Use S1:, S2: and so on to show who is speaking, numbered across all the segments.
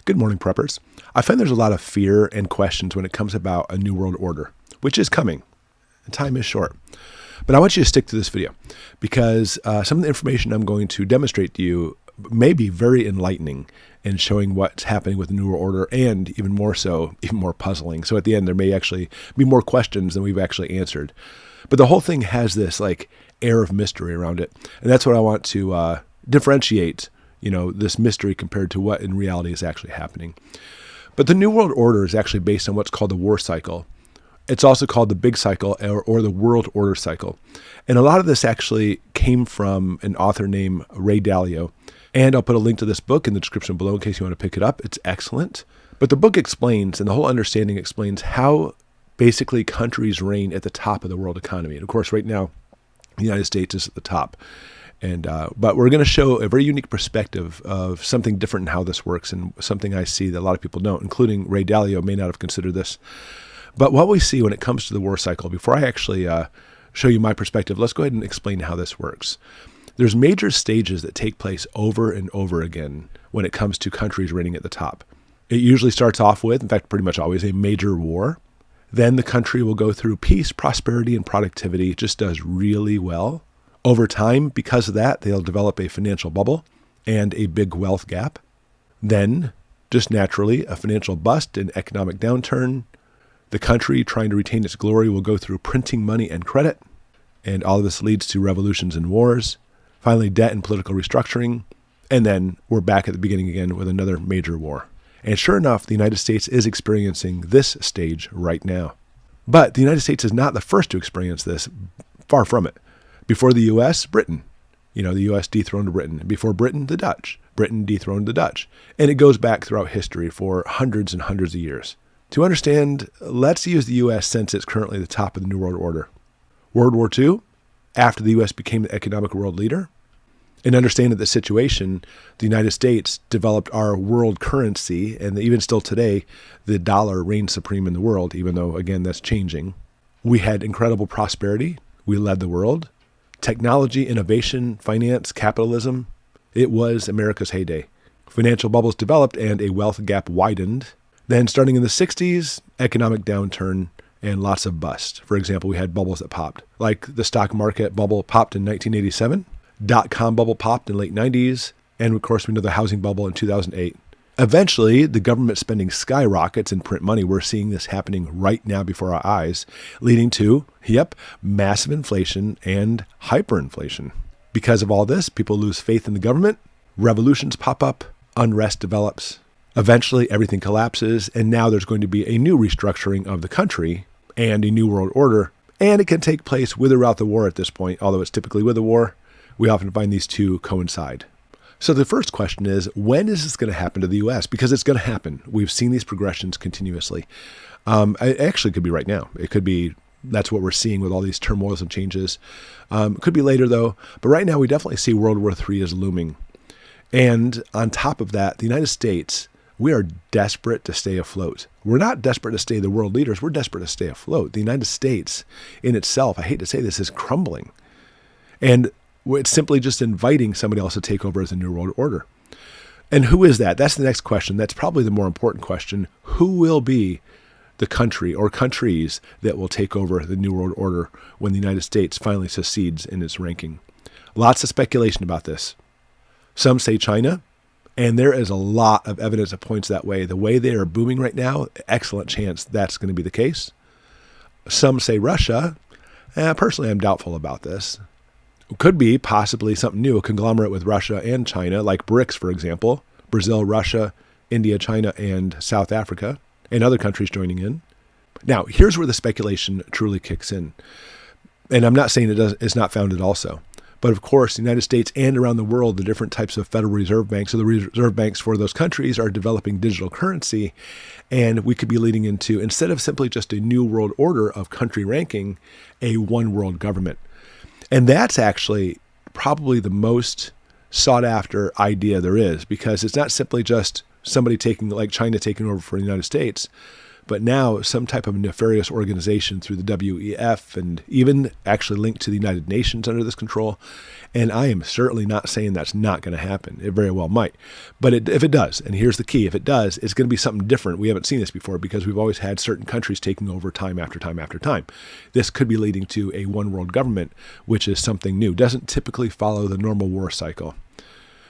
S1: Good morning, preppers. I find there's a lot of fear and questions when it comes about a new world order, which is coming. And time is short. But I want you to stick to this video because some of the information I'm going to demonstrate to you may be very enlightening in showing what's happening with the New World Order, and even more so, even more puzzling. So at the end, there may actually be more questions than we've actually answered. But the whole thing has this like air of mystery around it. And that's what I want to differentiate, this mystery compared to what in reality is actually happening. But the New World Order is actually based on what's called the war cycle. It's also called the big cycle or the world order cycle. And a lot of this actually came from an author named Ray Dalio. And I'll put a link to this book in the description below in case you want to pick it up. It's excellent. But the book explains, and the whole understanding explains how basically countries reign at the top of the world economy. And of course, right now, the United States is at the top. But we're going to show a very unique perspective of something different in how this works, and something I see that a lot of people don't, including Ray Dalio may not have considered this. But what we see when it comes to the war cycle, before I actually show you my perspective, let's go ahead and explain how this works. There's major stages that take place over and over again when it comes to countries reigning at the top. It usually starts off with, in fact, pretty much always, a major war. Then the country will go through peace, prosperity, and productivity. It just does really well. Over time, because of that, they'll develop a financial bubble and a big wealth gap. Then, just naturally, a financial bust and economic downturn. The country, trying to retain its glory, will go through printing money and credit. And all of this leads to revolutions and wars. Finally, debt and political restructuring. And then we're back at the beginning again with another major war. And sure enough, the United States is experiencing this stage right now. But the United States is not the first to experience this. Far from it. Before the U.S., Britain. The U.S. dethroned Britain. Before Britain, the Dutch. Britain dethroned the Dutch. And it goes back throughout history for hundreds and hundreds of years. To understand, let's use the U.S. since it's currently the top of the New World Order. World War II, after the U.S. became the economic world leader. In understanding the situation, the United States developed our world currency, and even still today, the dollar reigns supreme in the world, even though, again, that's changing. We had incredible prosperity. We led the world. Technology, innovation, finance, capitalism. It was America's heyday. Financial bubbles developed and a wealth gap widened. Then starting in the 60s, economic downturn and lots of bust. For example, we had bubbles that popped, like the stock market bubble popped in 1987, dot-com bubble popped in late 90s, and of course we know the housing bubble in 2008. Eventually, the government spending skyrockets in print money. We're seeing this happening right now before our eyes, leading to, massive inflation and hyperinflation. Because of all this, people lose faith in the government, revolutions pop up, unrest develops. Eventually, everything collapses, and now there's going to be a new restructuring of the country and a new world order, and it can take place with or without the war at this point, although it's typically with the war. We often find these two coincide. So the first question is, when is this going to happen to the U.S.? Because it's going to happen. We've seen these progressions continuously. It actually could be right now. It could be, that's what we're seeing with all these turmoils and changes. It could be later, though. But right now, we definitely see World War III is looming. And on top of that, the United States, we are desperate to stay afloat. We're not desperate to stay the world leaders. We're desperate to stay afloat. The United States in itself, I hate to say this, is crumbling. And it's simply just inviting somebody else to take over as a new world order. And who is that? That's the next question. That's probably the more important question. Who will be the country or countries that will take over the new world order when the United States finally succeeds in its ranking? Lots of speculation about this. Some say China, and there is a lot of evidence that points that way. The way they are booming right now, excellent chance that's going to be the case. Some say Russia. Personally, I'm doubtful about this. Could be possibly something new, a conglomerate with Russia and China, like BRICS, for example. Brazil, Russia, India, China, and South Africa, and other countries joining in. Now, here's where the speculation truly kicks in. And I'm not saying it's not founded also. But of course, the United States and around the world, the different types of Federal Reserve banks, or the reserve banks for those countries, are developing digital currency. And we could be leading into, instead of simply just a new world order of country ranking, a one world government. And that's actually probably the most sought after idea there is, because it's not simply just somebody like China taking over for the United States, But now some type of nefarious organization through the WEF and even actually linked to the United Nations under this control. And I am certainly not saying that's not going to happen. It very well might. But if it does, and here's the key, if it does, it's going to be something different. We haven't seen this before because we've always had certain countries taking over time after time after time. This could be leading to a one world government, which is something new. Doesn't typically follow the normal war cycle.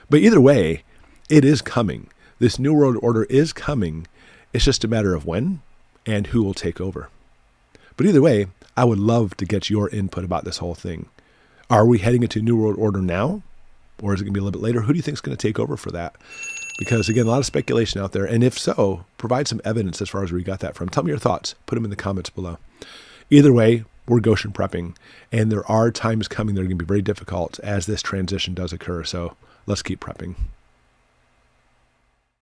S1: But either way, it is coming. This new world order is coming. It's just a matter of when and who will take over. But either way, I would love to get your input about this whole thing. Are we heading into New World Order now? Or is it going to be a little bit later? Who do you think is going to take over for that? Because again, a lot of speculation out there. And if so, provide some evidence as far as where you got that from. Tell me your thoughts. Put them in the comments below. Either way, we're Goshen prepping. And there are times coming that are going to be very difficult as this transition does occur. So let's keep prepping.